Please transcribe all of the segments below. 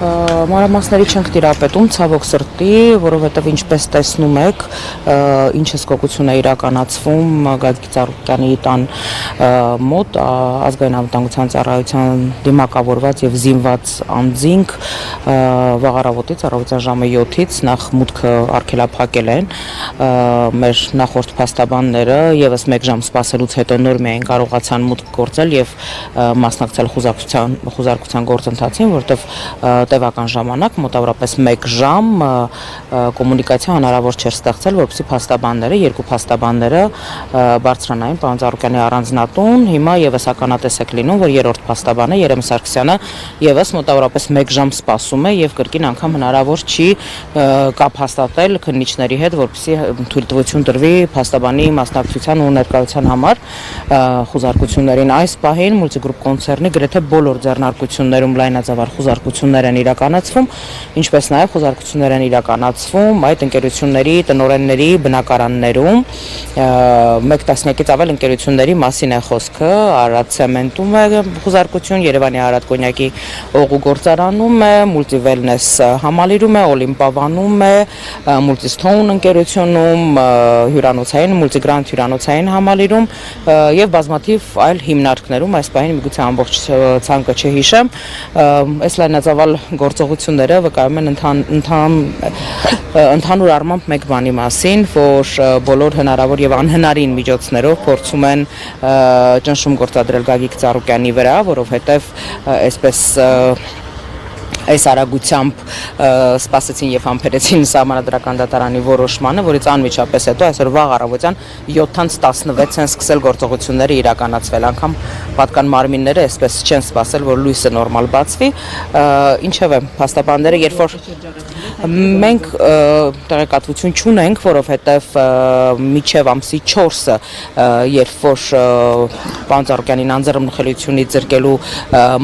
Մանրամասների չենք տիրապետում, ցավոք սրտի, որովհետև ինչպես տեսնում եք, ինչ հսկողություն է իրականացվում Գագիկ Ծառուկյանի տան մոտ ազգային անվտանգության ծառայության դիմակավորված եւ զինված անձինք վաղ առավոտից առավոտյան ժամը 7-ից նախ մուտքը արգելափակել են մեր նախորդ փաստաբանները եւս 1 ժամ սպասելուց հետո նոր միայն կարողացան մուտք գործել եւ մասնակցել խուզարկության գործընթացին, որտեղ տևական ժամանակ մոտավորապես 1 ժամ կոմունիկացիա հնարավոր չէր ստեղծել, որպեսզի փաստաբանները, երկու փաստաբանները բարձրանային պարոն Ծառուկյանի առանձնատուն, հիմա եւս ականատես եք լինում, որ երրորդ փաստաբանը Երեմի Սարգսյանը եւս մոտավորապես 1 ժամ սպասում է եւ կրկին անգամ հնարավոր չի կապ հաստատել քննիչների հետ, որպեսզի թույլտվություն տրվի փաստաբանի մասնակցության ու ներկայության համար խուզարկություններին այս պահին մուլտիգրուպ կոնցեռնի գրեթե բոլոր ձեռնարկություններում լայնածավալ խուզարկություններ են իրականացվում, ինչպես նաև խուզարկություններ են իրականացվում այդ ընկերությունների տնօրենների բնակարաններում, 1 տասնյակից ավել ընկերությունների մասին է խոսքը, Արադ ցեմենտում է խուզարկություն, Երևանի Արադ կոնյակի օղու գործարանում է, Multi-Wellness համալիրում է, Օլիմպավանում է, Multi-Stone ընկերությունում, հյուրանոցային, Multi-Grand հյուրանոցային համալիրում եւ բազմաթիվ այլ հիմնարկներում, այս պահին միգուցե ամբողջ ցանկը չհիշեմ, այս լայնածավալ գործողությունները վկայում են ընդհանուր առմամբ մեկ բանի մասին, որ բոլոր հնարավոր եւ անհնարին միջոցներով փորձում են ճնշում գործադրել Գագիկ Ծառուկյանի վրա, որովհետեւ այսպես այս արագությամբ սպասեցին եւ համբերեցին Սահմանադրական դատարանի որոշմանը, որից անմիջապես հետո այսօր վաղ առավոտյան 7:16 են սկսել գործողությունները իրականացվել, անգամ պատկան մարմինները այսպես չեն սպասել, որ լույսը նորմալ բացվի, ինչևէ փաստաբանները երբ որ մենք տեղեկատվություն չունենք, որովհետեւ միջև ամսի 4-ը երբ որ պարոն Ծառուկյանին անձեռնմխելիությունից զրկելու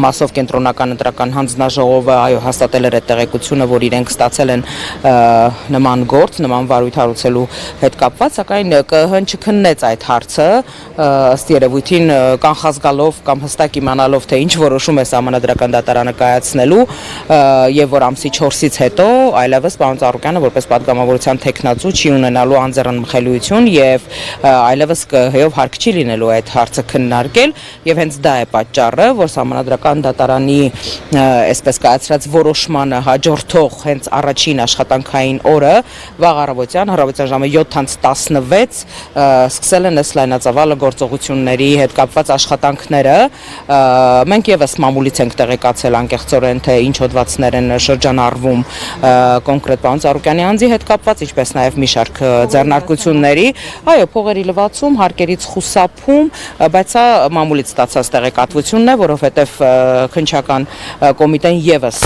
մասով կենտրոնական ընտրական հանձնաժողովը հաստատել էր այդ տեղեկությունը, որ իրենք ստացել են նման գործ, նման վարույթ հարուցելու հետ կապված, սակայն ԿԸՀ-ն չքննեց այդ հարցը, ըստ երևույթին կանխազգալով կամ հստակ իմանալով, թե ինչ որոշում է Սահմանադրական դատարանը կայացնելու, եւ որ ամսի 4-ից հետո այլևս պարոն Ծառուկյանը որպես պատգամավորության թեկնածու չի ունենալու անձեռնմխելիություն եւ այլևս ԿԸՀ-ով հարկ չի լինելու այդ հարցը քննարկել եւ հենց դա է պատճառը, որ Սահմանադրական դատարանի այսպես կայացրած որոշմանը հաջորդող հենց առաջին աշխատանքային օրը վաղ առավոտյան ժամը 7:16 սկսել են այս լայնածավալ գործողությունների հետ կապված աշխատանքները, մենք եւս մամուլից ենք տեղեկացել անկեղծորեն, թե ինչ հոդվածներ են շրջանառվում կոնկրետ պարոն Ծառուկյանի անձի հետ կապված, ինչպես նաև մի շարք ձեռնարկությունների, այո, փողերի լվացում, հարկերից խուսափում, բայց սա մամուլից ստացած տեղեկատվությունն է, որովհետև քննչական կոմիտեն եւս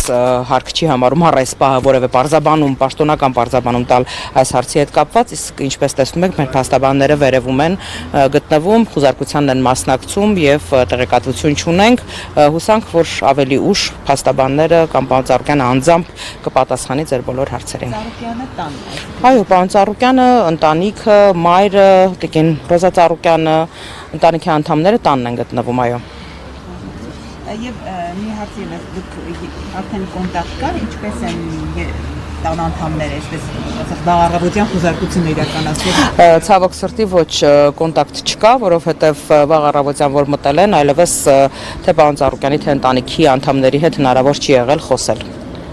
հարկ չի համարում այս պահը որևէ պարզաբանում, պաշտոնական պարզաբանում տալ այս հարցի հետ կապված, իսկ ինչպես տեսնում եք, մեր փաստաբանները վերևում են գտնվում, խուզարկությանն են մասնակցում եւ տեղեկատվություն չունենք, հուսանք, որ ավելի ուշ փաստաբանները կամ պարոն Ծառուկյանը անձամբ կպատասխանի ձեր բոլոր հարցերին։ Ծառուկյանը տան է։ Այո, պարոն Ծառուկյանը, ընտանիքը, մայրը, տիկին Ռոզա Ծառուկյանը, ընտանիքի անդամները տանն են գտնվում, այո։ Եվ մի հարց ևս, դուք արդեն կոնտակտ կար, ինչպես են տան անդամները, այսպես վաղ առավոտյան խուզարկություն իրականացվել։ Ցավոք սրտի ոչ կոնտակտ չկա, որովհետև վաղ առավոտյան որ մտել են, այլևս թե պարոն Ծառուկյանի, թե ընտանիքի անդամների հետ հնարավոր չի եղել խոսել։